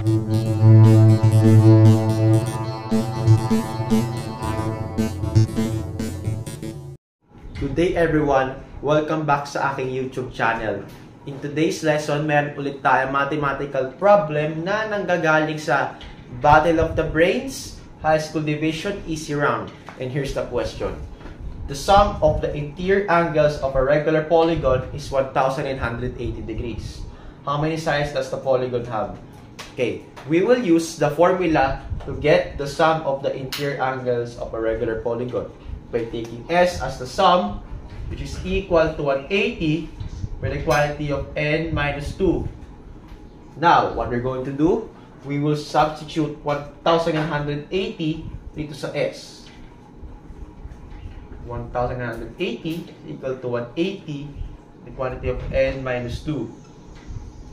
Good day everyone! Welcome back sa aking YouTube channel. In today's lesson, meron ulit tayo mathematical problem na nanggagaling sa Battle of the Brains, High School Division, Easy Round. And here's the question. The sum of the interior angles of a regular polygon is 1,180 degrees. How many sides does the polygon have? Okay, we will use the formula to get the sum of the interior angles of a regular polygon by taking S as the sum, which is equal to 180 with a quantity of n minus 2. Now, what we're going to do, we will substitute 1,180 dito sa S. 1,180 equal to 180, the quantity of n minus 2.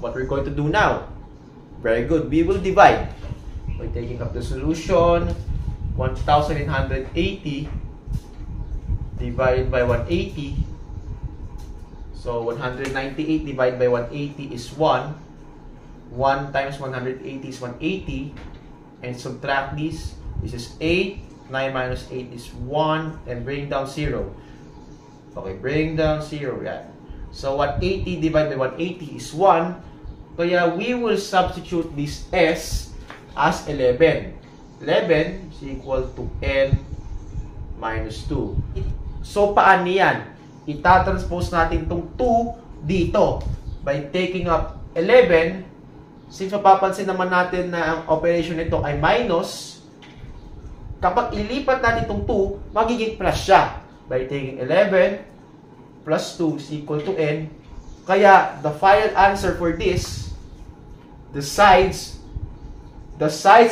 What we're going to do now? Very good. We will divide by taking up the solution. 1,180 divided by 180. So 198 divided by 180 is 1. 1 times 180 is 180. And subtract this. This is 8. 9 minus 8 is 1. And bring down 0. Okay, bring down 0. Yeah. So 180 divided by 180 is 1. Kaya we will substitute this S as 11. 11 is equal to n minus 2. So, paano yan? Itatranspose natin itong 2 dito. By taking up 11, since mapapansin naman natin na ang operation nito ay minus, kapag ilipat natin itong 2, magiging plus siya. By taking 11 plus 2 is equal to n. Kaya, the final answer for this, the sides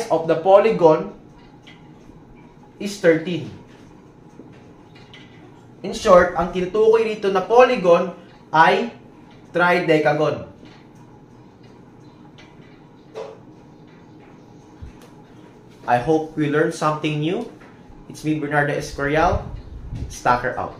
of the polygon is 13. In short, ang tinutukoy dito na polygon ay tridecagon. I hope we learned something new. It's me, Bernardo Escorial. Stacker out.